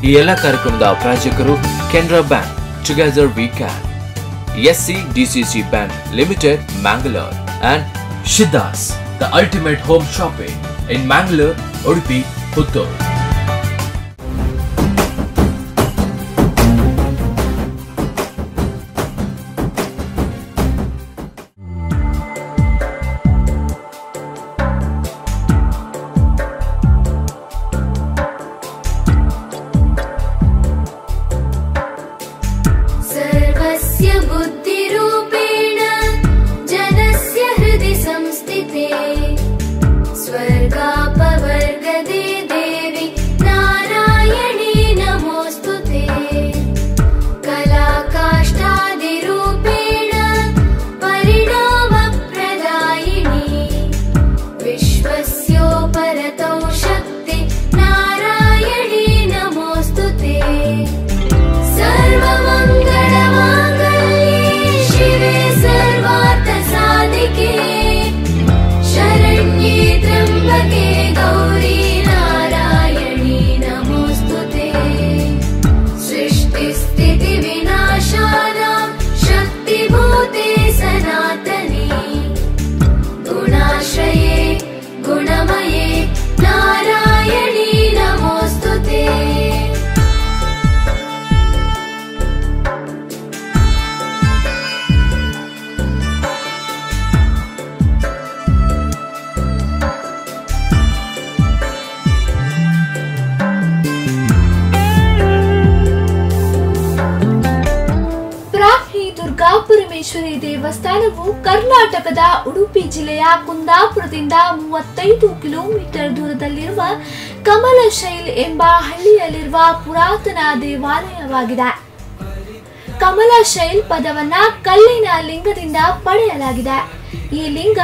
ಈ ಎಲ್ಲ ಕಾರ್ಯಕ್ರಮದ ಪ್ರಾಯೋಜಕರು Canara bank, together we can, SCDCC Bank Limited, Mangalore, and Shiddas, the ultimate home shopping in Mangalore, Udupi, Puttur. बुद्धिरूपेण जनस्य हृदि संस्थिते स्वर्गापवर्गदे देवी नारायणी नमोस्तुते। कलाकाष्ठादिरूपेण परिणामप्रदायिनी विश्वस्योपरतौ शक्ति नारायणी नमोस्तुते। शरण्ये त्र्यंबके गौरी नारायणी नमोस्तुते। सृष्टिस्थिति विनाशानां शक्तिभूते सनातनी गुणाश्रये गुणमये नारायणी नमोस्तुते। ದುರ್ಗಾಪರಮೇಶ್ವರಿ ದೇವಸ್ಥಾನವು ಕರ್ನಾಟಕದ ಉಡುಪಿ ಜಿಲ್ಲೆಯ ಕುಂದಾಪುರದಿಂದ 35 ಕಿಲೋಮೀಟರ್ ದೂರದಲ್ಲಿರುವ ಕಮಲಶೈಲ್ ಎಂಬ ಹಳ್ಳಿಯಲ್ಲಿರುವ ಪುರಾತನ ದೇವಾಲಯವಾಗಿದೆ. ಕಮಲಶೈಲ್ ಪದವನ್ನ ಕಲ್ಲಿನ ಲಿಂಗದಿಂದ ಪಡೆಯಲಾಗಿದೆ. ಈ ಲಿಂಗ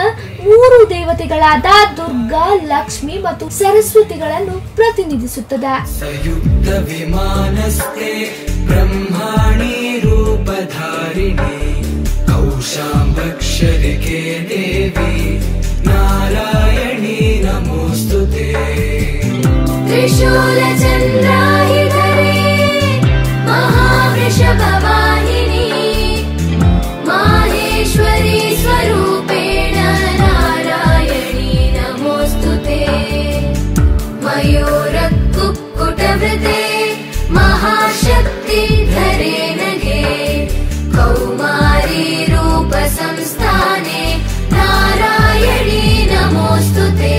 3 ದೇವತೆಗಳಾದ ದುರ್ಗಾ, ಲಕ್ಷ್ಮಿ ಮತ್ತು ಸರಸ್ವತಿಗಳನ್ನು ಪ್ರತಿನಿಧಿಸುತ್ತದೆ. ಸಂಯುಕ್ತ ವಿಮಾನಸ್ಥೆ ಬ್ರಹ್ಮಾಣಿ ರೂಪಧಾರಿಣಿ ಕೌಶಾಂಬಕ್ಷರಿಕೆ ದೇವಿ ನಾರಾಯಣಿ ನಮೋಸ್ತುತೆ। ತ್ರಿಶೂಲ ಚಂದ್ರಾಯುಧರೆ ಮಹಾವೃಷಭವಾಹಿನಿ ಮಾಹೇಶ್ವರಿ ಸ್ವರೂಪೇಣ ನಾರಾಯಣಿ ನಮೋಸ್ತುತೆ। ಮಯೂರ ಕುಕ್ಕುಟವೃತೆ महाशक्ति धरे नगे कौमारी रूप संस्थाने नारायणी नमोस्तुते।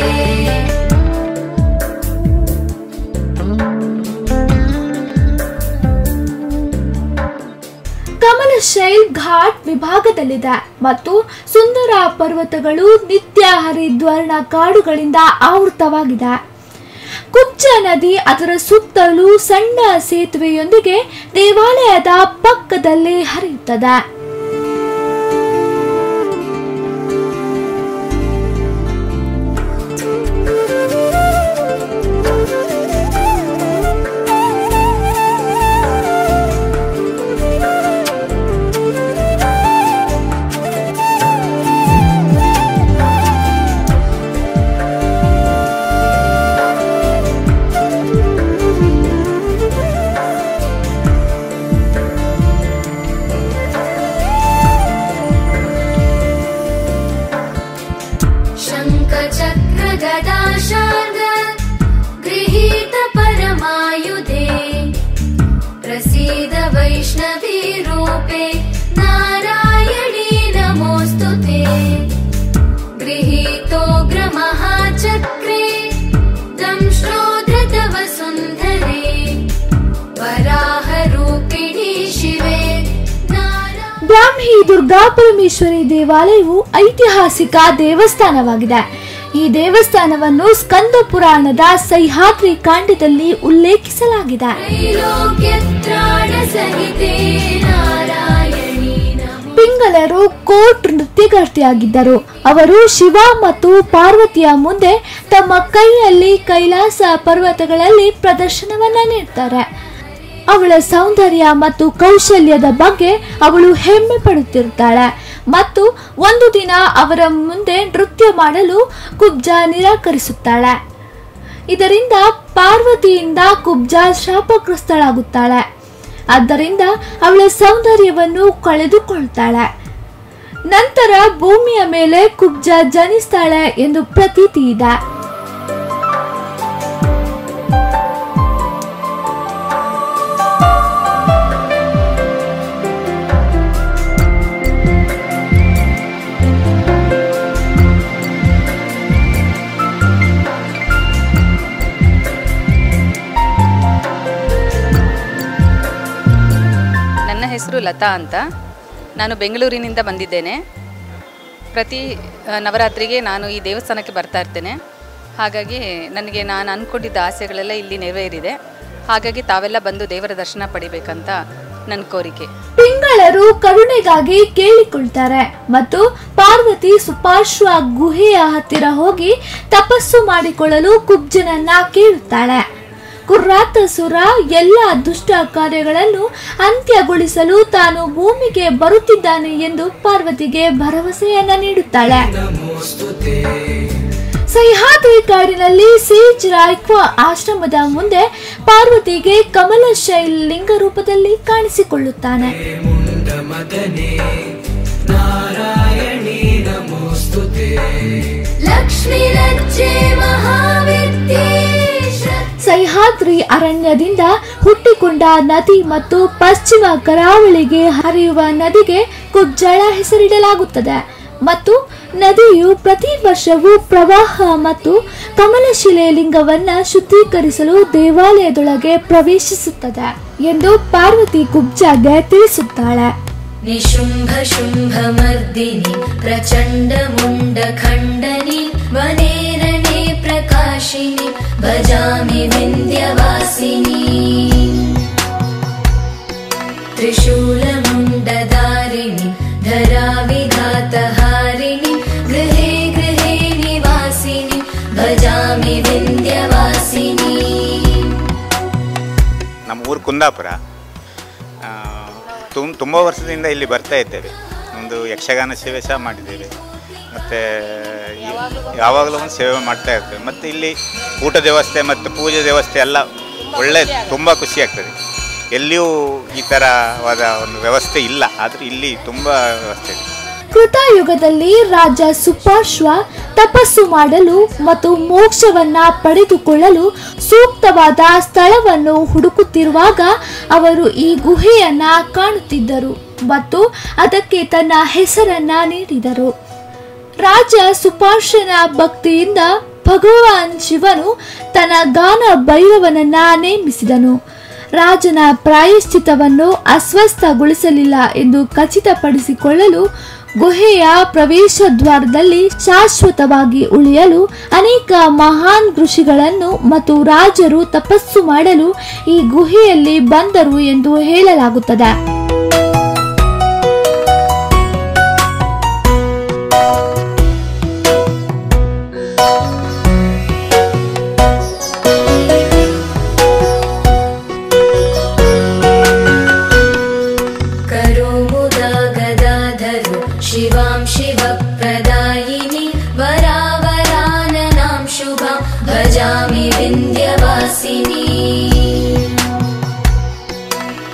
ಕಮಲಶೈಲ್ ಘಾಟ್ ವಿಭಾಗದಲ್ಲಿದೆ ಮತ್ತು ಸುಂದರ ಪರ್ವತಗಳು, ನಿತ್ಯ ಹರಿದ್ವರ್ಣ ಕಾಡುಗಳಿಂದ ಆವೃತವಾಗಿದೆ. ಕುಬ್ಜ ನದಿ ಅದರ ಸುತ್ತಲೂ ಸಣ್ಣ ಸೇತುವೆಯೊಂದಿಗೆ ದೇವಾಲಯದ ಪಕ್ಕದಲ್ಲಿ ಹರಿಯುತ್ತದೆ. प्रसीद वैष्णवी रूपे नारायणी नमोस्तुते। गृहीतोग्रमहाचक्रे दंष्ट्रोद्धृतव सुन्दरे वराहरूपिणी शिवे ಬ್ರಾಹ್ಮಿ ದುರ್ಗಾಪರಮೇಶ್ವರಿ ದೇವಾಲಯವು ಐತಿಹಾಸಿಕ ದೇವಸ್ಥಾನವಾಗಿದೆ. ಈ ದೇವಸ್ಥಾನವನ್ನು ಸ್ಕಂದ ಪುರಾಣದ ಸಹ್ಯಾದ್ರಿ ಕಾಂಡದಲ್ಲಿ ಉಲ್ಲೇಖಿಸಲಾಗಿದೆ. ಪಿಂಗಲರು ಕೋರ್ಟ್ ನೃತ್ಯಗಾರ್ತಿಯಾಗಿದ್ದರು. ಅವರು ಶಿವ ಮತ್ತು ಪಾರ್ವತಿಯ ಮುಂದೆ ತಮ್ಮ ಕೈಯಲ್ಲಿ ಕೈಲಾಸ ಪರ್ವತಗಳಲ್ಲಿ ಪ್ರದರ್ಶನವನ್ನ ನೀಡ್ತಾರೆ. ಅವಳ ಸೌಂದರ್ಯ ಮತ್ತು ಕೌಶಲ್ಯದ ಬಗ್ಗೆ ಅವಳು ಹೆಮ್ಮೆ ಪಡುತ್ತಿರುತ್ತಾಳೆ ಮತ್ತು ಒಂದು ದಿನ ಅವರ ಮುಂದೆ ನೃತ್ಯ ಮಾಡಲು ಕುಬ್ಜಾ ನಿರಾಕರಿಸುತ್ತಾಳೆ. ಇದರಿಂದ ಪಾರ್ವತಿಯಿಂದ ಕುಬ್ಜಾ ಶಾಪಗ್ರಸ್ತಳಾಗುತ್ತಾಳೆ. ಆದ್ದರಿಂದ ಅವಳ ಸೌಂದರ್ಯವನ್ನು ಕಳೆದುಕೊಳ್ತಾಳೆ. ನಂತರ ಭೂಮಿಯ ಮೇಲೆ ಕುಬ್ಜಾ ಜನಿಸ್ತಾಳೆ ಎಂದು ಪ್ರತೀತಿ ಇದೆ. ನನ್ನ ಹೆಸರು ಲತಾ ಅಂತ. ನಾನು ಬೆಂಗಳೂರಿನಿಂದ ಬಂದಿದ್ದೇನೆ. ಪ್ರತಿ ನವರಾತ್ರಿಗೆ ನಾನು ಈ ದೇವಸ್ಥಾನಕ್ಕೆ ಬರ್ತಾ ಇರ್ತೇನೆ. ಹಾಗಾಗಿ ನನಗೆ ನಾನು ಅಂದ್ಕೊಂಡಿದ್ದ ಆಸೆಗಳೆಲ್ಲ ಇಲ್ಲಿ ನೆರವೇರಿದೆ. ಹಾಗಾಗಿ ತಾವೆಲ್ಲ ಬಂದು ದೇವರ ದರ್ಶನ ಪಡಿಬೇಕಂತ ನನ್ನ ಕೋರಿಕೆ. ಪಿಂಗಳರು ಕರುಣೆಗಾಗಿ ಕೇಳಿಕೊಳ್ತಾರೆ ಮತ್ತು ಪಾರ್ವತಿ ಸುಪಾರ್ಶ್ವ ಗುಹೆಯ ಹತ್ತಿರ ಹೋಗಿ ತಪಸ್ಸು ಮಾಡಿಕೊಳ್ಳಲು ಕುಬ್ಜನನ್ನ ಕೇಳುತ್ತಾಳೆ. ಕುರ್ರಾತಸುರ ಎಲ್ಲ ದುಷ್ಟ ಕಾರ್ಯಗಳನ್ನು ಅಂತ್ಯಗೊಳಿಸಲು ತಾನು ಭೂಮಿಗೆ ಬರುತ್ತಿದ್ದಾನೆ ಎಂದು ಪಾರ್ವತಿಗೆ ಭರವಸೆಯನ್ನ ನೀಡುತ್ತಾಳೆ. ಸಹ್ಯಾದ್ರಿ ಕಾಡಿನಲ್ಲಿ ಸೇಜ್ ರಾಯ್ಕ್ವಾ ಆಶ್ರಮದ ಮುಂದೆ ಪಾರ್ವತಿಗೆ ಕಮಲ ಶೈಲ್ ಲಿಂಗ ರೂಪದಲ್ಲಿ ಕಾಣಿಸಿಕೊಳ್ಳುತ್ತಾನೆ. ಸಹ್ಯಾದ್ರಿ ಅರಣ್ಯದಿಂದ ಹುಟ್ಟಿಕೊಂಡ ನದಿ ಮತ್ತು ಪಶ್ಚಿಮ ಕರಾವಳಿಗೆ ಹರಿಯುವ ನದಿಗೆ ಕುಬ್ಜಳ ಹೆಸರಿಡಲಾಗುತ್ತದೆ ಮತ್ತು ನದಿಯು ಪ್ರತಿ ವರ್ಷವೂ ಪ್ರವಾಹ ಮತ್ತು ಕಮಲಶಿಲೆ ಲಿಂಗವನ್ನ ಶುದ್ಧೀಕರಿಸಲು ದೇವಾಲಯದೊಳಗೆ ಪ್ರವೇಶಿಸುತ್ತದೆ ಎಂದು ಪಾರ್ವತಿ ಕುಬ್ಜಾಗೆ ತಿಳಿಸುತ್ತಾಳೆ. ನಿಶುಂಭ ಶುಂಭ ಮರ್ದಿನಿ ಪ್ರಚಂಡ ಮುಂಡ ಖಂಡನಿ ವನೇರನೆ ಪ್ರಕಾಶಿನಿ ಭಜಾಮಿ ವಿಂಧ್ಯವಾಸಿನಿ ತ್ರಿಶೂಲ ಮುಂಡಧಾರಿಣಿ ಧರಾ ವಿಘಾತಹಾರಿಣಿ ಗೃಹೇ ಗೃಹೇ ನಿವಾಸಿನಿ ಭಜಾಮಿ ವಿಂಧ್ಯವಾಸಿನಿ. ನಮ್ಮ ಊರು ಕುಂದಾಪುರ. ತುಂಬ ವರ್ಷದಿಂದ ಇಲ್ಲಿ ಬರ್ತಾ ಇದ್ದೇವೆ. ಒಂದು ಯಕ್ಷಗಾನ ಸೇವೆ ಸಹ ಮಾಡಿದ್ದೇವೆ ಮತ್ತು ಯಾವಾಗಲೂ ಒಂದು ಸೇವೆ ಮಾಡ್ತಾ ಇರ್ತೇವೆ. ಮತ್ತು ಇಲ್ಲಿ ಊಟದ ವ್ಯವಸ್ಥೆ ಮತ್ತು ಪೂಜೆ ವ್ಯವಸ್ಥೆ ಎಲ್ಲ ಒಳ್ಳೆ ತುಂಬ ಖುಷಿಯಾಗ್ತದೆ. ಎಲ್ಲಿಯೂ ಈ ಥರವಾದ ಒಂದು ವ್ಯವಸ್ಥೆ ಇಲ್ಲ, ಆದರೆ ಇಲ್ಲಿ ತುಂಬ ವ್ಯವಸ್ಥೆ ಇದೆ. ಕೃತಯುಗದಲ್ಲಿ ರಾಜ ಸುಪಾರ್ಶ್ವ ತಪಸ್ಸು ಮಾಡಲು ಮತ್ತು ಮೋಕ್ಷವನ್ನ ಪಡೆದುಕೊಳ್ಳಲು ಸೂಕ್ತವಾದ ಸ್ಥಳವನ್ನು ಹುಡುಕುತ್ತಿರುವಾಗ ಅವರು ಈ ಗುಹೆಯನ್ನ ಕಾಣುತ್ತಿದ್ದರು ಮತ್ತು ಅದಕ್ಕೆ ತನ್ನ ಹೆಸರನ್ನ ನೀಡಿದರು. ರಾಜ ಸುಪಾರ್ಶ್ವನ ಭಕ್ತಿಯಿಂದ ಭಗವಾನ್ ಶಿವನು ತನ್ನ ಗಾನ ಭೈರವನನ್ನ ನೇಮಿಸಿದನು. ರಾಜನ ಪ್ರಾಯಶ್ಚಿತವನ್ನು ಅಸ್ವಸ್ಥಗೊಳಿಸಲಿಲ್ಲ ಎಂದು ಖಚಿತಪಡಿಸಿಕೊಳ್ಳಲು ಗುಹೆಯ ಪ್ರವೇಶ ದ್ವಾರದಲ್ಲಿ ಶಾಶ್ವತವಾಗಿ ಉಳಿಯಲು ಅನೇಕ ಮಹಾನ್ ಋಷಿಗಳನ್ನು ಮತ್ತು ರಾಜರು ತಪಸ್ಸು ಮಾಡಲು ಈ ಗುಹೆಯಲ್ಲಿ ಬಂದರು ಎಂದು ಹೇಳಲಾಗುತ್ತದೆ. शिवां शिवप्रदायिनी वरावराननां शुभां भजामि विन्ध्यवासिनी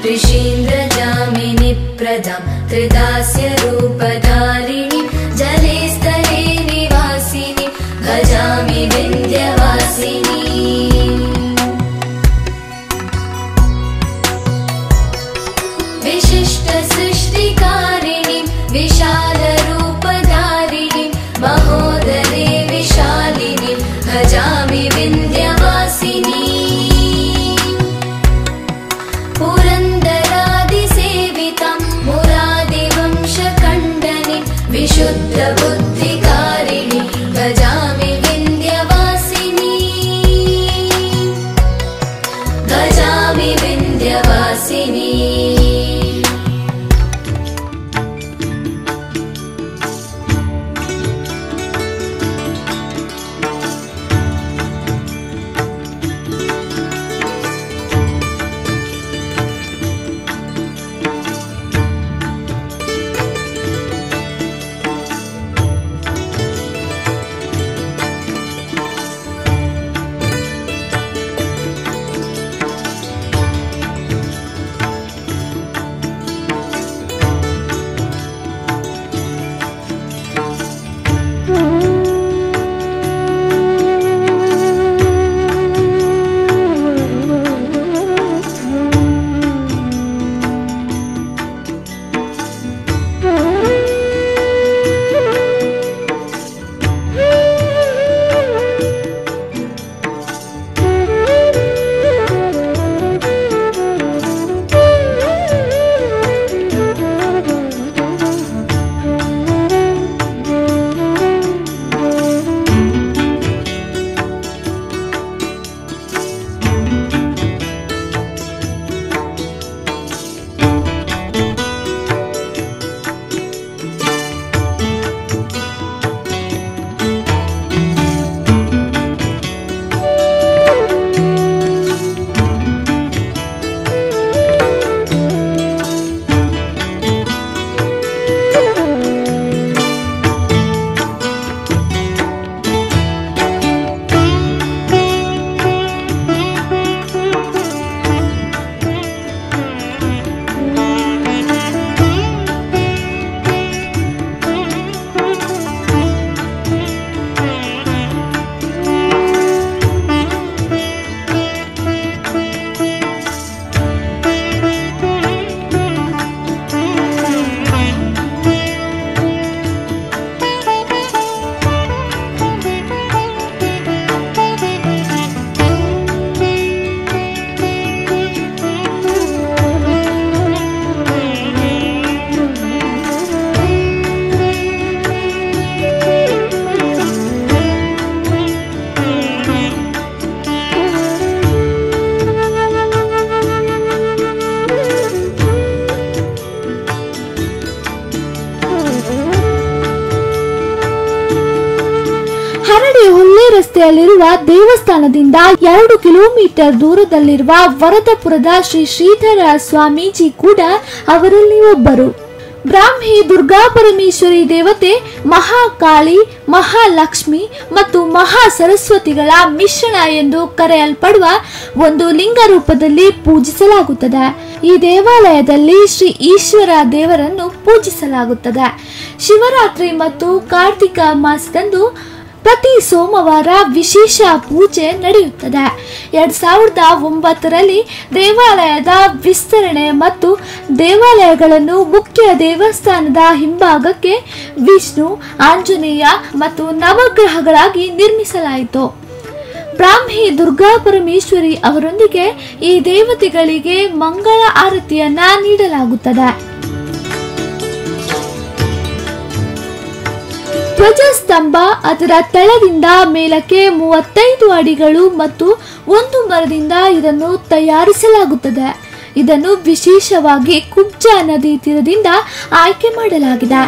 ऋषीन्द्रजामिनीप्रदां त्रिदास्य रूपधारिणी जले स्थले निवासिनी भजामि विन्ध्यवासिनी विशिष्ट सृष्टिकारिणी विशालरूपधारिणी महोदरे विशालिनी भजामि विन्ध्यवासिनी पुरन्दरादिसेवितां मुरादिवंशखण्डनी विशुद्धबुद्धिकारिणी भजामि विन्ध्यवासिनी भजामि विन्ध्यवासिनी ದೇವಸ್ಥಾನದಿಂದ 2 ಕಿಲೋಮೀಟರ್ ದೂರದಲ್ಲಿರುವ ವರದಪುರದ ಶ್ರೀ ಶ್ರೀಧರ ಸ್ವಾಮೀಜಿ ಕೂಡ ಅವರಲ್ಲಿ ಒಬ್ಬರು. ಬ್ರಾಹ್ಮಿ ದುರ್ಗಾ ಪರಮೇಶ್ವರಿ ದೇವತೆ ಮಹಾಕಾಳಿ, ಮಹಾಲಕ್ಷ್ಮಿ ಮತ್ತು ಮಹಾ ಸರಸ್ವತಿಗಳ ಮಿಶ್ರಣ ಎಂದು ಕರೆಯಲ್ಪಡುವ ಒಂದು ಲಿಂಗ ರೂಪದಲ್ಲಿ ಪೂಜಿಸಲಾಗುತ್ತದೆ. ಈ ದೇವಾಲಯದಲ್ಲಿ ಶ್ರೀ ಈಶ್ವರ ದೇವರನ್ನು ಪೂಜಿಸಲಾಗುತ್ತದೆ. ಶಿವರಾತ್ರಿ ಮತ್ತು ಕಾರ್ತಿಕ ಮಾಸದಂದು ಪ್ರತಿ ಸೋಮವಾರ ವಿಶೇಷ ಪೂಜೆ ನಡೆಯುತ್ತದೆ. 2009ರಲ್ಲಿ ದೇವಾಲಯದ ವಿಸ್ತರಣೆ ಮತ್ತು ದೇವಾಲಯಗಳನ್ನು ಮುಖ್ಯ ದೇವಸ್ಥಾನದ ಹಿಂಭಾಗಕ್ಕೆ ವಿಷ್ಣು, ಆಂಜನೇಯ ಮತ್ತು ನವಗ್ರಹಗಳಾಗಿ ನಿರ್ಮಿಸಲಾಯಿತು. ಬ್ರಾಹ್ಮಿ ದುರ್ಗಾ ಪರಮೇಶ್ವರಿ ಅವರೊಂದಿಗೆ ಈ ದೇವತೆಗಳಿಗೆ ಮಂಗಳ ಆರತಿಯನ್ನ ನೀಡಲಾಗುತ್ತದೆ. ಧ್ವಜಸ್ತಂಭ ಅದರ ತಳದಿಂದ ಮೇಲಕ್ಕೆ 35 ಅಡಿಗಳು ಮತ್ತು ಒಂದು ಮರದಿಂದ ಇದನ್ನು ತಯಾರಿಸಲಾಗುತ್ತದೆ. ಇದನ್ನು ವಿಶೇಷವಾಗಿ ಕುಬ್ಜಾ ನದಿ ತೀರದಿಂದ ಆಯ್ಕೆ ಮಾಡಲಾಗಿದೆ.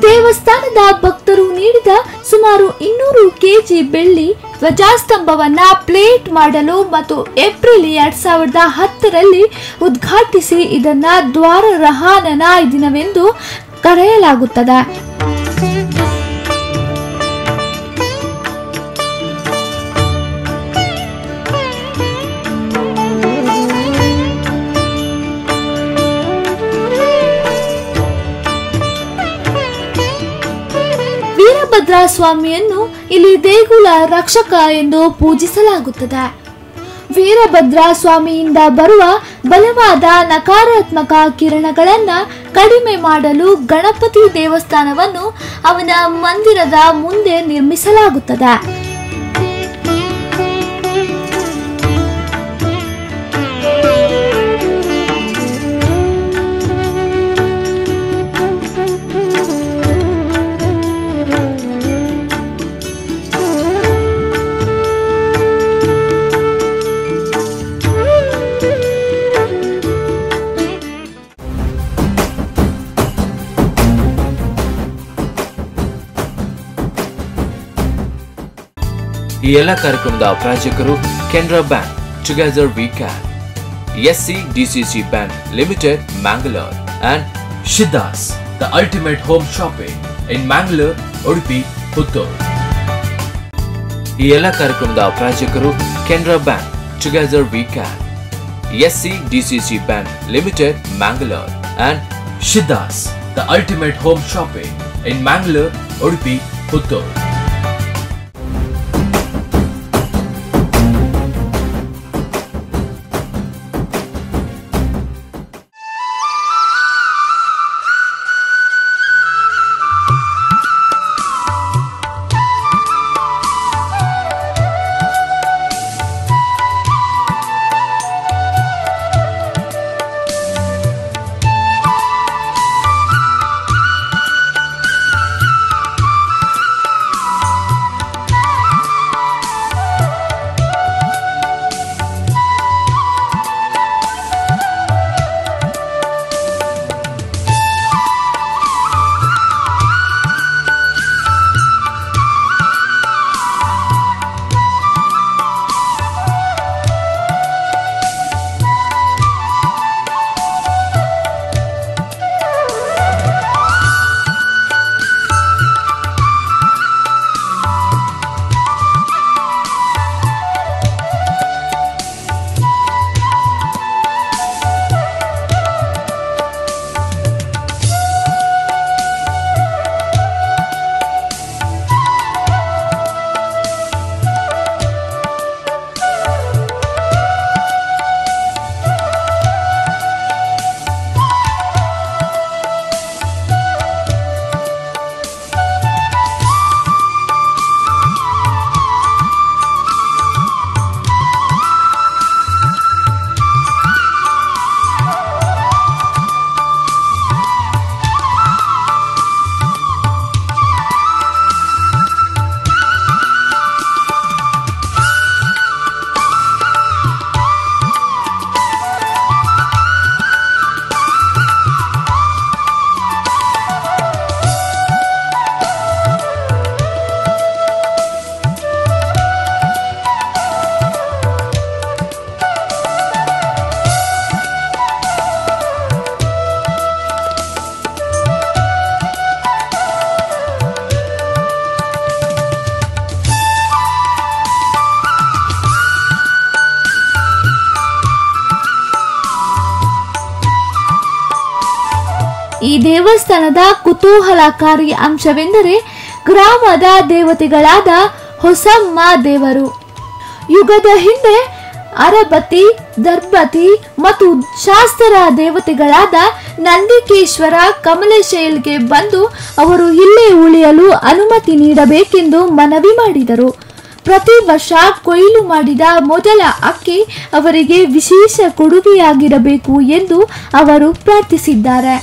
ದೇವಸ್ಥಾನದ ಭಕ್ತರು ನೀಡಿದ ಸುಮಾರು 200 ಕೆಜಿ ಬೆಳ್ಳಿ ಧ್ವಜಸ್ತಂಭವನ್ನ ಪ್ಲೇಟ್ ಮಾಡಲು ಮತ್ತು ಏಪ್ರಿಲ್ 2010ರಲ್ಲಿ ಉದ್ಘಾಟಿಸಿ ಇದನ್ನ ದ್ವಾರ ರಹಾನನ ದಿನವೆಂದು ಕರೆಯಲಾಗುತ್ತದೆ. ವೀರಭದ್ರ ಸ್ವಾಮಿಯನ್ನು ಇಲ್ಲಿ ದೇಗುಲ ರಕ್ಷಕ ಎಂದು ಪೂಜಿಸಲಾಗುತ್ತದೆ. ವೀರಭದ್ರ ಸ್ವಾಮಿಯಿಂದ ಬರುವ ಬಲವಾದ ನಕಾರಾತ್ಮಕ ಕಿರಣಗಳನ್ನ ಕಡಿಮೆ ಮಾಡಲು ಗಣಪತಿ ದೇವಸ್ಥಾನವನ್ನು ಅವನ ಮಂದಿರದ ಮುಂದೆ ನಿರ್ಮಿಸಲಾಗುತ್ತದೆ. ಈ ಎಲ್ಲ ಕಾರ್ಯಕ್ರಮದ ಪ್ರಾಯೋಜಕರು Canara bank, together we can, SCDCC Bank Limited, Mangalore, and Shiddas, the ultimate home shopping in Mangalore, Udupi, Puttur. ಈ ಎಲ್ಲ ಕಾರ್ಯಕ್ರಮದ ಪ್ರಾಯೋಜಕರು Canara bank, together we can, SCDCC Bank Limited, Mangalore, and Shiddas, the ultimate home shopping in Mangalore, Udupi, Puttur. ಈ ದೇವಸ್ಥಾನದ ಕುತೂಹಲಕಾರಿ ಅಂಶವೆಂದರೆ ಗ್ರಾಮದ ದೇವತೆಗಳಾದ ಹೊಸಮ್ಮ ದೇವರು ಯುಗದ ಹಿಂದೆ ಅರಬತಿ, ದರ್ಬತಿ ಮತ್ತು ಶಾಸ್ತ್ರ ದೇವತೆಗಳಾದ ನಂದಿಕೇಶ್ವರ, ಕಮಲಶೈಲ್ಗೆ ಬಂದು ಅವರು ಇಲ್ಲೇ ಉಳಿಯಲು ಅನುಮತಿ ನೀಡಬೇಕೆಂದು ಮನವಿ ಮಾಡಿದರು. ಪ್ರತಿ ವರ್ಷ ಕೊಯ್ಲು ಮಾಡಿದ ಮೊದಲ ಅಕ್ಕಿ ಅವರಿಗೆ ವಿಶೇಷ ಕೊಡುಗೆಯಾಗಿರಬೇಕು ಎಂದು ಅವರು ಪ್ರಾರ್ಥಿಸಿದ್ದಾರೆ.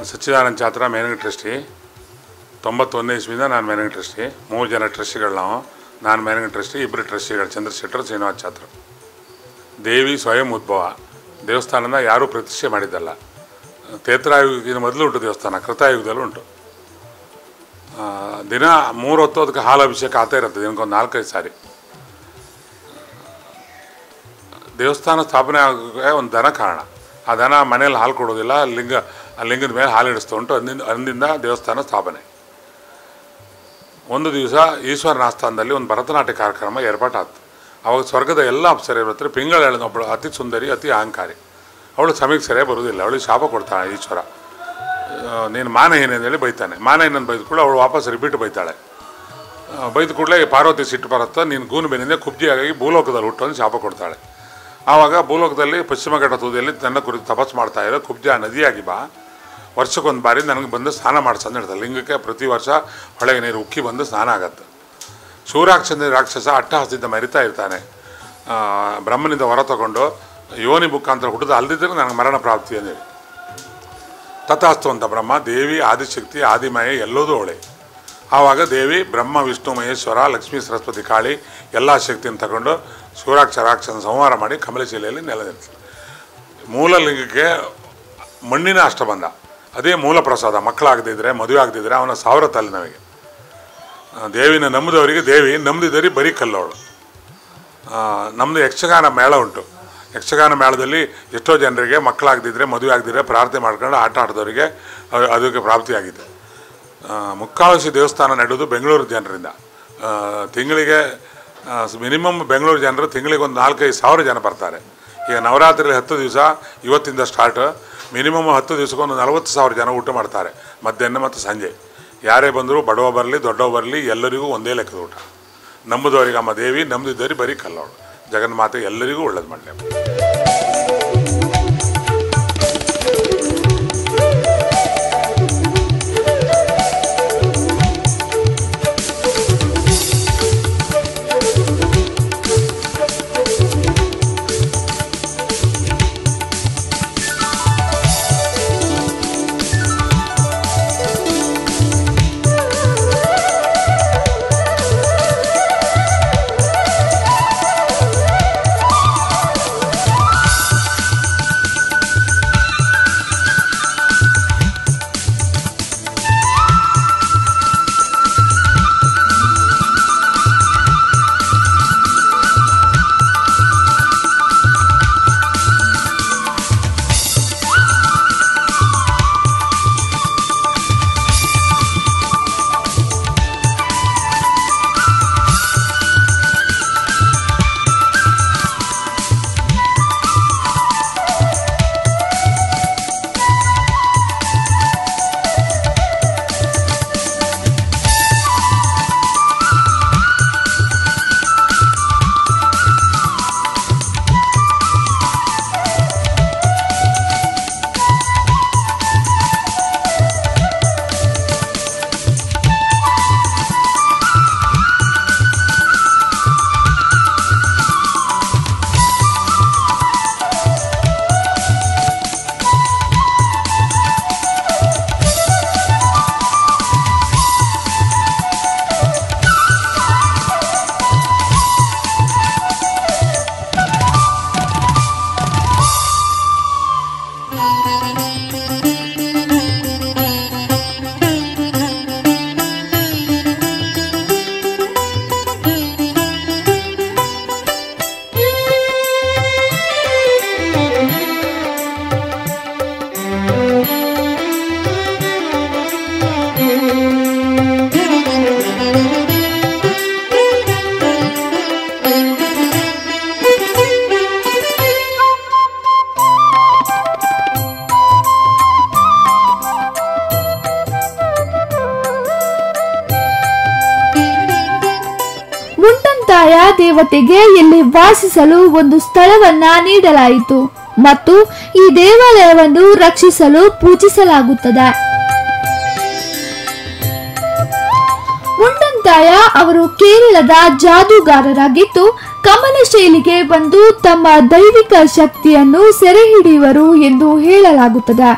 ಸಚ್ಚಿದಾನಂದ ಛಾತ್ರ ಮ್ಯಾನೇಜಿಂಗ್ ಟ್ರಸ್ಟಿ. 91ನೇ ಇಸ್ವಿಯಿಂದ ನಾನು ಮ್ಯಾನೇಜಿಂಗ್ ಟ್ರಸ್ಟಿ. 3 ಜನ ಟ್ರಸ್ಟಿಗಳು ನಾವು. ನಾನು ಮ್ಯಾನೇಜಿಂಗ್ ಟ್ರಸ್ಟಿ, 2 ಟ್ರಸ್ಟಿಗಳು ಚಂದ್ರಶೇಖರ್, ಶ್ರೀನಿವಾಸ್ ಛಾತ್ರ. ದೇವಿ ಸ್ವಯಂ ಉದ್ಭವ. ದೇವಸ್ಥಾನನ ಯಾರೂ ಪ್ರತಿಷ್ಠೆ ಮಾಡಿದ್ದಲ್ಲ. ತೇತ್ರಾಯುಗಕ್ಕಿಂತ ಮೊದಲು ಉಂಟು ದೇವಸ್ಥಾನ, ಕೃತಾಯುಗದಲ್ಲೂ ಉಂಟು. ದಿನ 3 ಹೊತ್ತು ಅದಕ್ಕೆ ಹಾಲು ಅಭಿಷೇಕ ಆಗ್ತಾ ಇರುತ್ತೆ, ದಿನಕ್ಕೊಂದು 4-5 ಸಾರಿ. ದೇವಸ್ಥಾನ ಸ್ಥಾಪನೆ ಆಗೋಕ್ಕೆ ಒಂದು ದನ ಕಾರಣ. ಆ ದನ ಮನೇಲಿ ಹಾಲು ಕೊಡೋದಿಲ್ಲ, ಲಿಂಗದ ಮೇಲೆ ಹಾಲು ಹಿಡಿಸ್ತಾ ಉಂಟು. ಅಂದಿಂದ ದೇವಸ್ಥಾನ ಸ್ಥಾಪನೆ. ಒಂದು ದಿವಸ ಈಶ್ವರನ ಆಸ್ಥಾನದಲ್ಲಿ ಒಂದು ಭರತನಾಟ್ಯ ಕಾರ್ಯಕ್ರಮ ಏರ್ಪಾಟಾಯ್ತು. ಅವಾಗ ಸ್ವರ್ಗದ ಎಲ್ಲ ಅಪ್ಸರೆಯರ ಹತ್ರ ಪಿಂಗಳ ಒಬ್ಬಳು ಅತಿ ಸುಂದರಿ, ಅತಿ ಅಹಂಕಾರಿ. ಅವಳು ಸಮಯಕ್ಕೆ ಸರಿಯಾಗಿ ಬರೋದಿಲ್ಲ. ಅವಳಿಗೆ ಶಾಪ ಕೊಡ್ತಾಳೆ ಈಶ್ವರ. ನೀನು ಮಾನಹೀನ ಅಂತೇಳಿ ಬೈತಾನೆ. ಮಾನಹೀನನ್ನು ಬೈದ ಕೂಡ ಅವಳು ವಾಪಸ್ ರಿಪೀಟ್ ಬೈತಾಳೆ. ಬೈದ ಕೂಡಲೇ ಪಾರ್ವತಿ ಸಿಟ್ಟು ಬರುತ್ತೆ. ನೀನು ಗೂನು ಬೆನ್ನಿಂದ ಕುಬ್ಜಿಯಾಗಿ ಭೂಲೋಕದಲ್ಲಿ ಹುಟ್ಟು ಅಂತ ಶಾಪ ಕೊಡ್ತಾಳೆ. ಆವಾಗ ಭೂಲೋಕದಲ್ಲಿ ಪಶ್ಚಿಮ ಘಟ್ಟ ತುದಿಯಲ್ಲಿ ನನ್ನ ಕುರಿತು ತಪಸ್ಸು ಮಾಡ್ತಾ ಇರೋ ಕುಬ್ಜ ನದಿಯಾಗಿ ಬಾ, ವರ್ಷಕ್ಕೊಂದು ಬಾರಿ ನನಗೆ ಬಂದು ಸ್ನಾನ ಮಾಡಿಸಂದು ಹೇಳ್ತಾರೆ. ಲಿಂಗಕ್ಕೆ ಪ್ರತಿ ವರ್ಷ ಹೊಳೆಗೆ ನೀರು ಉಕ್ಕಿ ಬಂದು ಸ್ನಾನ ಆಗತ್ತೆ. ಶೂರಾಕ್ಷನ ರಾಕ್ಷಸ ಅಟ್ಟಹಾಸದಿಂದ ಮರಿತಾ ಇರ್ತಾನೆ. ಬ್ರಹ್ಮನಿಂದ ಹೊರ ತಗೊಂಡು ಯೋನಿ ಮುಖಾಂತರ ಹುಟ್ಟಿದ ಅಲ್ದಿದ್ದರೆ ನನಗೆ ಮರಣ ಪ್ರಾಪ್ತಿ ಅಂದೇಳಿ. ತಥಾಸ್ತು ಅಂತ ಬ್ರಹ್ಮ, ದೇವಿ ಆದಿಶಕ್ತಿ ಆದಿಮಯ ಎಲ್ಲೋದು ಅವಳೆ. ಆವಾಗ ದೇವಿ ಬ್ರಹ್ಮ ವಿಷ್ಣು ಮಹೇಶ್ವರ ಲಕ್ಷ್ಮೀ ಸರಸ್ವತಿ ಕಾಳಿ ಎಲ್ಲ ಶಕ್ತಿಯನ್ನು ತಗೊಂಡು ಶೂರಾಕ್ಷರಾಕ್ಷನ ಸಂಹಾರ ಮಾಡಿ ಕಮಲಶಿಲೆಯಲ್ಲಿ ನೆಲೆನಿರ್ತಾರೆ. ಮೂಲ ಲಿಂಗಕ್ಕೆ ಮಣ್ಣಿನ ಅಷ್ಟಬಂಧ, ಅದೇ ಮೂಲ ಪ್ರಸಾದ. ಮಕ್ಕಳಾಗದಿದ್ದರೆ ಮದುವೆ ಆಗದಿದ್ದರೆ ಅವನ 1000 ತಲೆ ನಮಗೆ. ದೇವಿನ ನಂಬಿದವರಿಗೆ ದೇವಿ, ನಂಬಿದವರಿಗೆ ಬರೀ ಕಲ್ಲವಳು. ನಮ್ಮದು ಯಕ್ಷಗಾನ ಮೇಳ ಉಂಟು. ಯಕ್ಷಗಾನ ಮೇಳದಲ್ಲಿ ಎಷ್ಟೋ ಜನರಿಗೆ ಮಕ್ಕಳಾಗದಿದ್ದರೆ ಮದುವೆ ಆಗದಿದ್ದರೆ ಪ್ರಾರ್ಥನೆ ಮಾಡ್ಕೊಂಡು ಆಟ ಆಡಿದವರಿಗೆ ಅದಕ್ಕೆ ಪ್ರಾಪ್ತಿಯಾಗಿದೆ. ಮುಕ್ಕಾಲಶಿ ದೇವಸ್ಥಾನ ನಡೆಯೋದು ಬೆಂಗಳೂರು ಜನರಿಂದ. ತಿಂಗಳಿಗೆ ಮಿನಿಮಮ್ ಬೆಂಗಳೂರು ಜನರು ತಿಂಗಳಿಗೆ ಒಂದು 4-5 ಸಾವಿರ ಜನ ಬರ್ತಾರೆ. ಈಗ ನವರಾತ್ರಿಯಲ್ಲಿ 10 ದಿವಸ ಇವತ್ತಿಂದ ಸ್ಟಾರ್ಟ್. ಮಿನಿಮಮ್ 10 ದಿವಸಕ್ಕೊಂದು 40,000 ಜನ ಊಟ ಮಾಡ್ತಾರೆ, ಮಧ್ಯಾಹ್ನ ಮತ್ತು ಸಂಜೆ. ಯಾರೇ ಬಂದರೂ ಬಡವ ಬರಲಿ ದೊಡ್ಡವ ಬರಲಿ ಎಲ್ಲರಿಗೂ ಒಂದೇ ಲೆಕ್ಕದ ಊಟ. ನಂಬುದವರಿಗೆ ಅಮ್ಮ ದೇವಿ, ನಂಬಿದವರಿಗೆ ಬರೀ ಕಲ್ಲವಳು. ಜಗನ್ಮಾತೆ ಎಲ್ಲರಿಗೂ ಒಳ್ಳೇದು ಮಾಡಲಿ. ಮುಕ್ತಾಯ ದೇವತೆಗೆ ಇಲ್ಲಿ ವಾಸಿಸಲು ಒಂದು ಸ್ಥಳವನ್ನ ನೀಡಲಾಯಿತು ಮತ್ತು ಈ ದೇವಾಲಯವನ್ನು ರಕ್ಷಿಸಲು ಪೂಜಿಸಲಾಗುತ್ತದೆ. ಮುಂಡಂತಾಯ ಅವರು ಕೇರಳದ ಜಾದೂಗಾರರಾಗಿದ್ದು ಕಮಲ ಶೈಲಿಗೆ ಬಂದು ತಮ್ಮ ದೈವಿಕ ಶಕ್ತಿಯನ್ನು ಸೆರೆ ಹಿಡಿಯುವರು ಎಂದು ಹೇಳಲಾಗುತ್ತದೆ.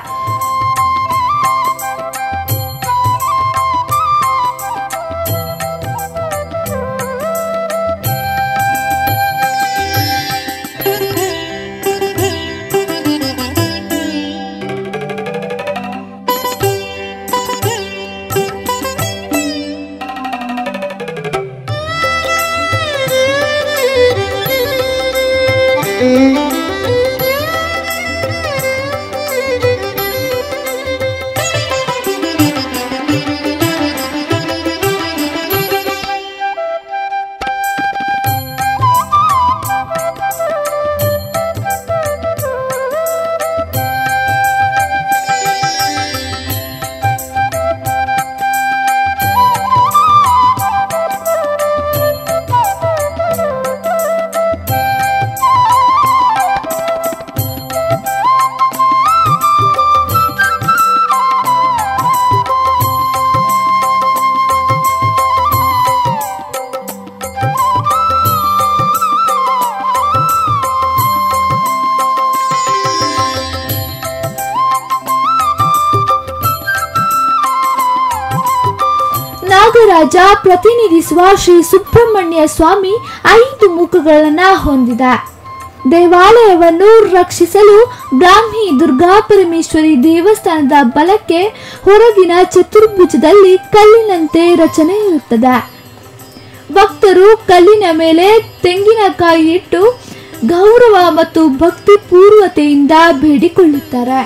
ನಾಗರಾಜ ಪ್ರತಿನಿಧಿಸುವ ಶ್ರೀ ಸುಬ್ರಹ್ಮಣ್ಯ ಸ್ವಾಮಿ 5 ಮುಖಗಳನ್ನ ಹೊಂದಿದ ದೇವಾಲಯವನ್ನು ರಕ್ಷಿಸಲು ಬ್ರಾಹ್ಮಿ ದುರ್ಗಾ ಪರಮೇಶ್ವರಿ ದೇವಸ್ಥಾನದ ಬಲಕ್ಕೆ ಹೊರಗಿನ ಚತುರ್ಭುಜದಲ್ಲಿ ಕಲ್ಲಿನಂತೆ ರಚನೆ ಇರುತ್ತದೆ. ಭಕ್ತರು ಕಲ್ಲಿನ ಮೇಲೆ ತೆಂಗಿನಕಾಯಿ ಇಟ್ಟು ಗೌರವ ಮತ್ತು ಭಕ್ತಿ ಪೂರ್ವತೆಯಿಂದ ಬೇಡಿಕೊಳ್ಳುತ್ತಾರೆ.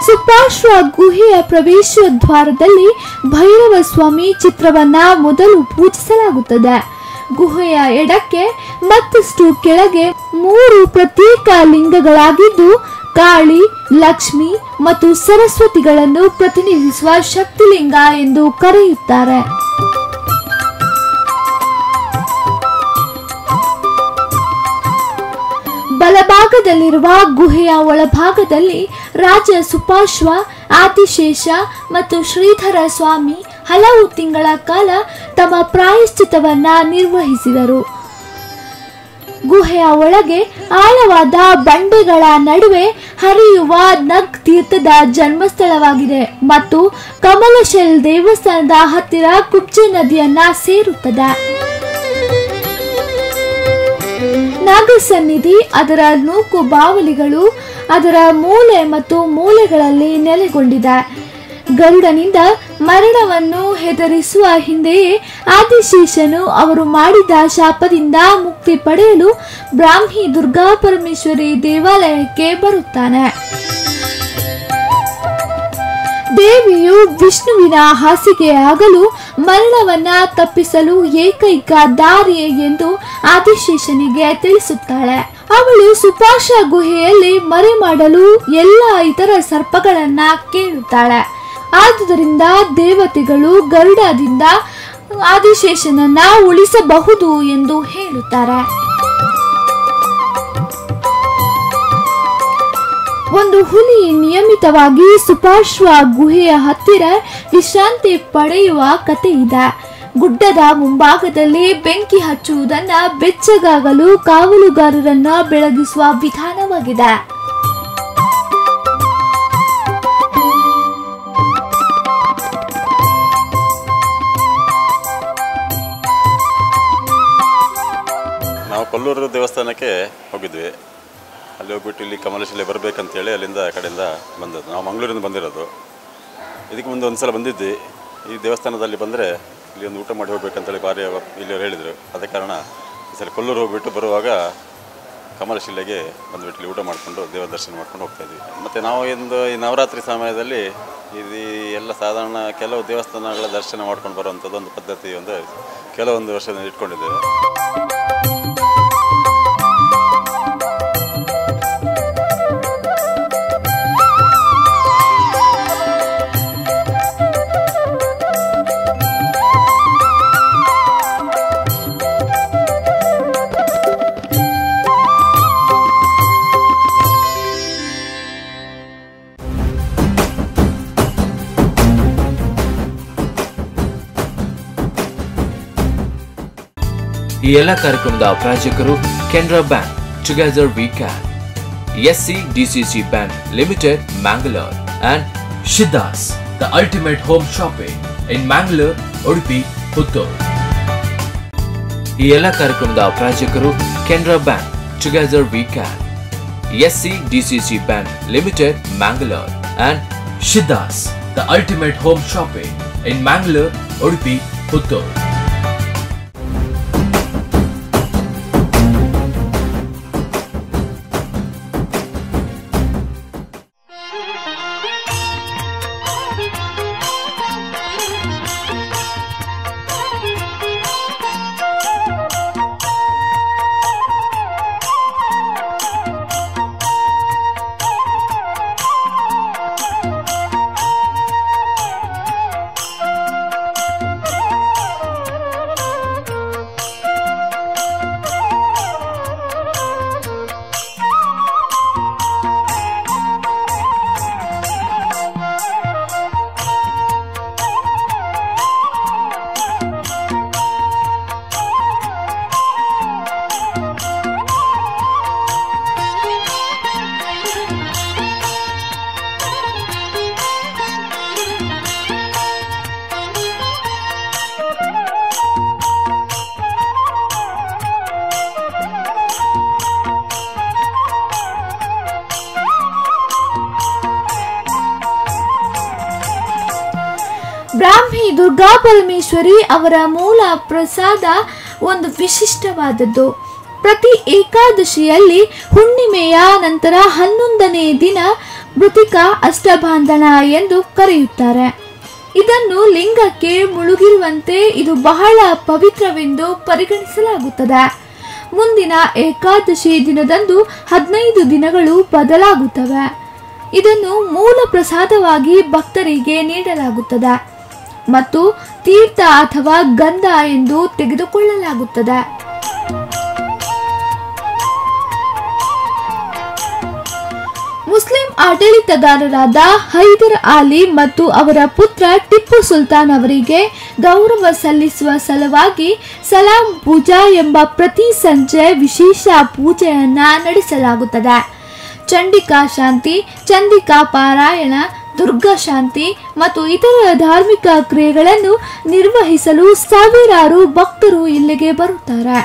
ಸುಪಾರ್ಶ್ವ ಗುಹೆಯ ಪ್ರವೇಶ ದ್ವಾರದಲ್ಲಿ ಭೈರವ ಸ್ವಾಮಿ ಚಿತ್ರವನ್ನ ಮೊದಲು ಪೂಜಿಸಲಾಗುತ್ತದೆ. ಗುಹೆಯ ಎಡಕ್ಕೆ ಮತ್ತಷ್ಟು ಕೆಳಗೆ 3 ಪ್ರತ್ಯೇಕ ಲಿಂಗಗಳಾಗಿದ್ದು ಕಾಳಿ, ಲಕ್ಷ್ಮಿ ಮತ್ತು ಸರಸ್ವತಿಗಳನ್ನು ಪ್ರತಿನಿಧಿಸುವ ಶಕ್ತಿಲಿಂಗ ಎಂದು ಕರೆಯುತ್ತಾರೆ. ಬಲಭಾಗದಲ್ಲಿರುವ ಗುಹೆಯ ಒಳಭಾಗದಲ್ಲಿ ರಾಜ ಸುಪಾರ್ಶ್ವ, ಆದಿಶೇಷ ಮತ್ತು ಶ್ರೀಧರ ಸ್ವಾಮಿ ಹಲವು ತಿಂಗಳ ಕಾಲ ತಮ್ಮ ಪ್ರಾಯಶ್ಚಿತ್ತವನ್ನ ನಿರ್ವಹಿಸಿದರು. ಗುಹೆಯ ಒಳಗೆ ಆಳವಾದ ಬಂಡೆಗಳ ನಡುವೆ ಹರಿಯುವ ನಗ್ ತೀರ್ಥದ ಜನ್ಮಸ್ಥಳವಾಗಿದೆ ಮತ್ತು ಕಮಲಶೈಲ್ ದೇವಸ್ಥಾನದ ಹತ್ತಿರ ಕುಬ್ಜೆ ನದಿಯನ್ನ ಸೇರುತ್ತದೆ. ನಾಗಸನ್ನಿಧಿ ಅದರ ನೂಕು ಬಾವಲಿಗಳು ಅದರ ಮೂಲೆ ಮತ್ತು ಮೂಲೆಗಳಲ್ಲಿ ನೆಲೆಗೊಂಡಿದೆ. ಗರುಡನಿಂದ ಮರಣವನ್ನು ಹೆದರಿಸುವ ಹಿಂದೆಯೇ ಆದಿಶೇಷನು ಅವರು ಮಾಡಿದ ಶಾಪದಿಂದ ಮುಕ್ತಿ ಪಡೆಯಲು ಬ್ರಾಹ್ಮಿ ದುರ್ಗಾ ಪರಮೇಶ್ವರಿ ದೇವಾಲಯಕ್ಕೆ ಬರುತ್ತಾನೆ. ದೇವಿಯು ವಿಷ್ಣುವಿನ ಹಾಸಿಗೆಯಾಗಲು ಮರಣವನ್ನ ತಪ್ಪಿಸಲು ಏಕೈಕ ದಾರಿ ಎಂದು ಆದಿಶೇಷನಿಗೆ ತಿಳಿಸುತ್ತಾಳೆ. ಅವಳು ಸುಪಾರ್ಶ್ವ ಗುಹೆಯಲ್ಲಿ ಮರೆ ಮಾಡಲು ಎಲ್ಲ ಇತರ ಸರ್ಪಗಳನ್ನ ಕೇಳುತ್ತಾಳೆ. ಆದುದರಿಂದ ದೇವತೆಗಳು ಗರುಡದಿಂದ ಆದಿಶೇಷನನ್ನ ಉಳಿಸಬಹುದು ಎಂದು ಹೇಳುತ್ತಾರೆ. ಒಂದು ಹುಲಿ ನಿಯಮಿತವಾಗಿ ಸುಪಾರ್ಶ್ವ ಗುಹೆಯ ಹತ್ತಿರ ವಿಶ್ರಾಂತಿ ಪಡೆಯುವ ಕತೆ ಇದೆ. ಗುಡ್ಡದ ಮುಂಭಾಗದಲ್ಲಿ ಬೆಂಕಿ ಹಚ್ಚುವುದನ್ನ ಬೆಚ್ಚಗಾಗಲು ಕಾವಲುಗಾರರನ್ನ ಬೆಳಗಿಸುವ ವಿಧಾನವಾಗಿದೆ. ನಾವು ಕೊಲ್ಲೂರು ದೇವಸ್ಥಾನಕ್ಕೆ ಹೋಗಿದ್ವಿ. ಅಲ್ಲಿ ಹೋಗ್ಬಿಟ್ಟು ಇಲ್ಲಿ ಕಮಲಶಿಲೆ ಬರಬೇಕಂತೇಳಿ ಅಲ್ಲಿಂದ ಆ ಕಡೆಯಿಂದ ಬಂದದ್ದು. ನಾವು ಮಂಗಳೂರಿಂದ ಬಂದಿರೋದು. ಇದಕ್ಕೆ ಮುಂದೆ ಒಂದು ಸಲ ಬಂದಿದ್ದೆ. ಈ ದೇವಸ್ಥಾನದಲ್ಲಿ ಬಂದರೆ ಇಲ್ಲಿ ಒಂದು ಊಟ ಮಾಡಿ ಹೋಗ್ಬೇಕಂತೇಳಿ ಭಾರಿ ಇಲ್ಲಿಯವರು ಹೇಳಿದರು. ಅದ ಕಾರಣ ಈ ಸಲ ಕೊಲ್ಲೂರು ಹೋಗ್ಬಿಟ್ಟು ಬರುವಾಗ ಕಮಲಶಿಲೆಗೆ ಬಂದುಬಿಟ್ಟು ಇಲ್ಲಿ ಊಟ ಮಾಡಿಕೊಂಡು ದೇವರ ದರ್ಶನ ಮಾಡ್ಕೊಂಡು ಹೋಗ್ತಾಯಿದ್ವಿ. ಮತ್ತು ನಾವು ಈ ನವರಾತ್ರಿ ಸಮಯದಲ್ಲಿ ಇದು ಎಲ್ಲ ಸಾಧಾರಣ ಕೆಲವು ದೇವಸ್ಥಾನಗಳ ದರ್ಶನ ಮಾಡ್ಕೊಂಡು ಬರುವಂಥದ್ದು ಒಂದು ಪದ್ಧತಿ ಕೆಲವೊಂದು ವರ್ಷದಿಂದ ಇಟ್ಕೊಂಡಿದ್ದೇವೆ. ಈ ಎಲ್ಲ ಕಾರ್ಯಕ್ರಮದ ಪ್ರಾಯೋಜಕರು Canara bank, together we can, SCDCC Bank Limited, Mangalore, and Shiddas, the ultimate home shopping in Mangalore, Udupi, Puttur. ಈ ಎಲ್ಲ ಕಾರ್ಯಕ್ರಮದ ಪ್ರಾಯೋಜಕರು Canara bank, together we can, SCDCC Bank Limited, Mangalore, and Shiddas, the ultimate home shopping in Mangalore, Udupi, Puttur. ಬ್ರಾಹ್ಮಿ ದುರ್ಗಾ ಪರಮೇಶ್ವರಿ ಅವರ ಮೂಲ ಪ್ರಸಾದ ಒಂದು ವಿಶಿಷ್ಟವಾದದ್ದು. ಪ್ರತಿ ಏಕಾದಶಿಯಲ್ಲಿ ಹುಣ್ಣಿಮೆಯ ನಂತರ 11ನೇ ದಿನ ಮೃತಿಕಾ ಅಷ್ಟಬಂಧನ ಎಂದು ಕರೆಯುತ್ತಾರೆ. ಇದನ್ನು ಲಿಂಗಕ್ಕೆ ಮುಳುಗಿರುವಂತೆ ಇದು ಬಹಳ ಪವಿತ್ರವೆಂದು ಪರಿಗಣಿಸಲಾಗುತ್ತದೆ. ಮುಂದಿನ ಏಕಾದಶಿ ದಿನದಂದು 15 ದಿನಗಳು ಬದಲಾಗುತ್ತವೆ. ಇದನ್ನು ಮೂಲ ಪ್ರಸಾದವಾಗಿ ಭಕ್ತರಿಗೆ ನೀಡಲಾಗುತ್ತದೆ ಮತ್ತು ತೀರ್ಥ ಅಥವಾ ಗಂಧ ಎಂದು ತೆಗೆದುಕೊಳ್ಳಲಾಗುತ್ತದೆ. ಮುಸ್ಲಿಂ ಆಡಳಿತಗಾರರಾದ ಹೈದರ್ ಅಲಿ ಮತ್ತು ಅವರ ಪುತ್ರ ಟಿಪ್ಪು ಸುಲ್ತಾನ್ ಅವರಿಗೆ ಗೌರವ ಸಲ್ಲಿಸುವ ಸಲುವಾಗಿ ಸಲಾಂ ಪೂಜಾ ಎಂಬ ಪ್ರತಿ ಸಂಜೆ ವಿಶೇಷ ಪೂಜೆಯನ್ನ ನಡೆಸಲಾಗುತ್ತದೆ. ಚಂಡಿಕಾ ಶಾಂತಿ, ಚಂಡಿಕಾ ಪಾರಾಯಣ, ದುರ್ಗಾ ಶಾಂತಿ ಮತ್ತು ಇತರ ಧಾರ್ಮಿಕ ಕ್ರಿಯೆಗಳನ್ನು ನಿರ್ವಹಿಸಲು ಸಾವಿರಾರು ಭಕ್ತರು ಇಲ್ಲಿಗೆ ಬರುತ್ತಾರೆ.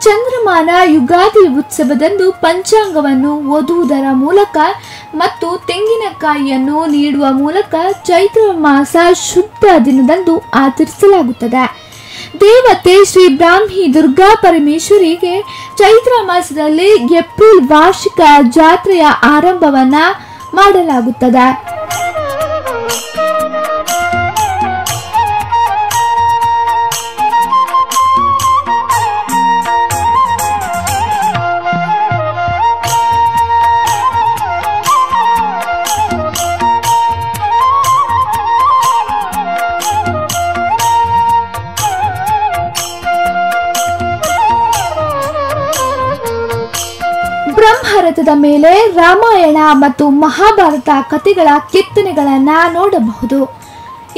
ಚಂದ್ರಮಾನ ಯುಗಾದಿ ಉತ್ಸವದಂದು ಪಂಚಾಂಗವನ್ನು ಓದುವುದರ ಮೂಲಕ ಮತ್ತು ತೆಂಗಿನಕಾಯಿಯನ್ನು ನೀಡುವ ಮೂಲಕ ಚೈತ್ರ ಮಾಸ ಶುದ್ಧ ದಿನದಂದು ಆಚರಿಸಲಾಗುತ್ತದೆ. ದೇವತೆ ಶ್ರೀ ಬ್ರಾಹ್ಮಿ ದುರ್ಗಾ ಪರಮೇಶ್ವರಿಗೆ ಚೈತ್ರ ಮಾಸದಲ್ಲಿ ಏಪ್ರಿಲ್ ವಾರ್ಷಿಕ ಜಾತ್ರೆಯ ಆರಂಭವನ್ನ ಮಾಡಲಾಗುತ್ತದೆ. ಮೇಲೆ ರಾಮಾಯಣ ಮತ್ತು ಮಹಾಭಾರತ ಕಥೆಗಳ ಕೆತ್ತನೆಗಳನ್ನ ನೋಡಬಹುದು.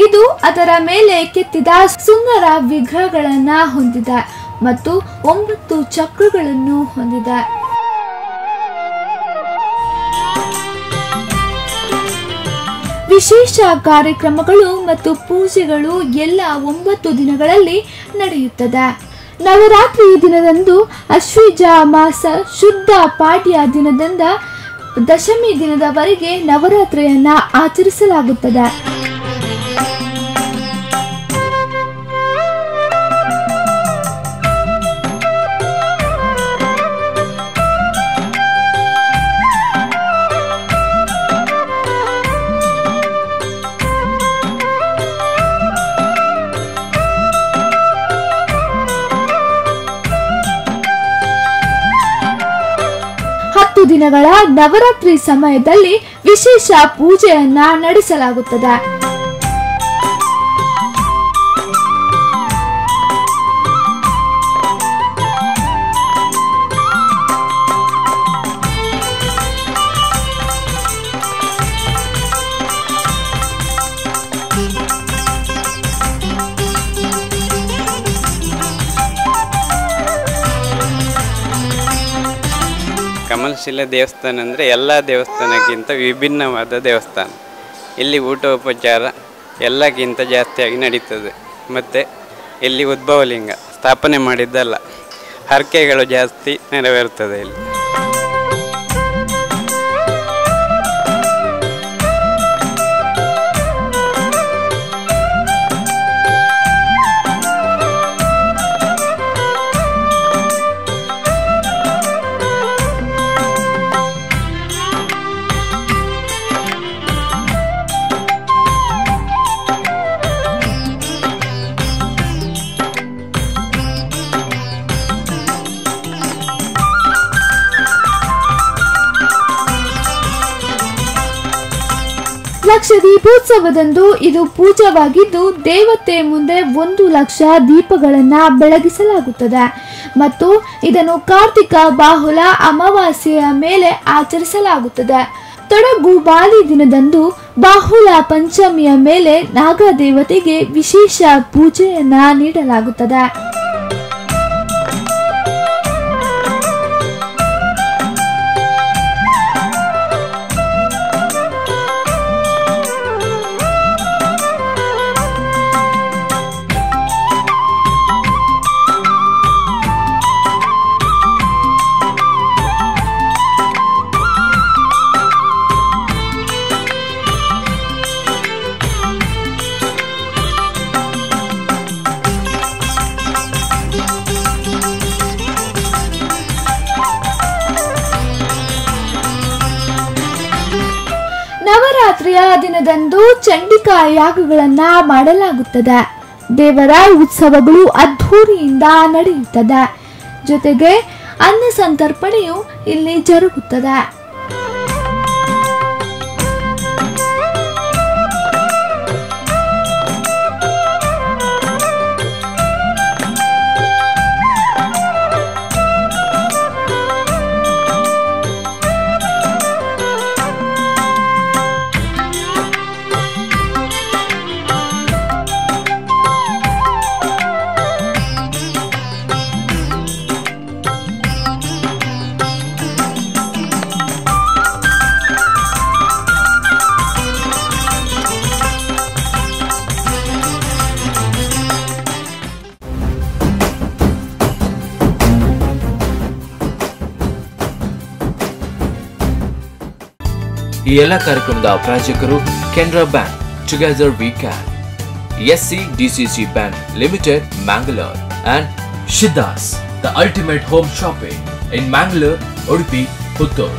ಇದು ಅದರ ಮೇಲೆ ಕೆತ್ತಿದ ಸುಂದರ ವಿಗ್ರಹಗಳನ್ನ ಹೊಂದಿದೆ ಮತ್ತು 9 ಚಕ್ರಗಳನ್ನು ಹೊಂದಿದೆ. ವಿಶೇಷ ಕಾರ್ಯಕ್ರಮಗಳು ಮತ್ತು ಪೂಜೆಗಳು ಎಲ್ಲ 9 ದಿನಗಳಲ್ಲಿ ನಡೆಯುತ್ತದೆ. ನವರಾತ್ರಿ ದಿನದಂದು ಅಶ್ವಿಜ ಮಾಸ ಶುದ್ಧ ಪಾಡ್ಯ ದಿನದಿಂದ ದಶಮಿ ದಿನದವರೆಗೆ ನವರಾತ್ರಿಯನ್ನ ಆಚರಿಸಲಾಗುತ್ತದೆ. ದಿನಗಳ ನವರಾತ್ರಿ ಸಮಯದಲ್ಲಿ ವಿಶೇಷ ಪೂಜೆಯನ್ನ ನಡೆಸಲಾಗುತ್ತದೆ. ಕಮಲಶಿಲೆ ದೇವಸ್ಥಾನ ಅಂದರೆ ಎಲ್ಲ ದೇವಸ್ಥಾನಕ್ಕಿಂತ ವಿಭಿನ್ನವಾದ ದೇವಸ್ಥಾನ. ಇಲ್ಲಿ ಊಟೋಪಚಾರ ಎಲ್ಲಕ್ಕಿಂತ ಜಾಸ್ತಿಯಾಗಿ ನಡೀತದೆ. ಮತ್ತು ಇಲ್ಲಿ ಉದ್ಭವಲಿಂಗ ಸ್ಥಾಪನೆ ಮಾಡಿದ್ದಲ್ಲ, ಹರಕೆಗಳು ಜಾಸ್ತಿ ನೆರವೇರುತ್ತದೆ ಇಲ್ಲಿ. ಲಕ್ಷ ದೀಪೋತ್ಸವದಂದು ಇದು ಪೂಜವಾಗಿದ್ದು ದೇವತೆ ಮುಂದೆ 1 ಲಕ್ಷ ದೀಪಗಳನ್ನ ಬೆಳಗಿಸಲಾಗುತ್ತದೆ ಮತ್ತು ಇದನ್ನು ಕಾರ್ತಿಕ ಬಾಹುಲ ಅಮಾವಾಸ್ಯೆಯ ಮೇಲೆ ಆಚರಿಸಲಾಗುತ್ತದೆ. ತೊಡಗು ಬಾಲಿ ದಿನದಂದು ಬಾಹುಲ ಪಂಚಮಿಯ ಮೇಲೆ ನಾಗ ದೇವತೆಗೆ ವಿಶೇಷ ಪೂಜೆಯನ್ನ ನೀಡಲಾಗುತ್ತದೆ. ನವರಾತ್ರಿಯ ದಿನದಂದು ಚಂಡಿಕಾ ಯಾಗಗಳನ್ನ ಮಾಡಲಾಗುತ್ತದೆ. ದೇವರ ಉತ್ಸವಗಳು ಅದ್ಧೂರಿಯಿಂದ ನಡೆಯುತ್ತದೆ. ಜೊತೆಗೆ ಅನ್ನ ಸಂತರ್ಪಣೆಯು ಇಲ್ಲಿ ಜರುಗುತ್ತದೆ. ಈ ಎಲ್ಲ ಕಾರ್ಯಕ್ರಮದ ಪ್ರಾಯೋಜಕರು Canara bank, together we can, SCDCC Bank Limited, Mangalore, and Shiddas, the ultimate home shopping in Mangalore, Udupi, Puttur.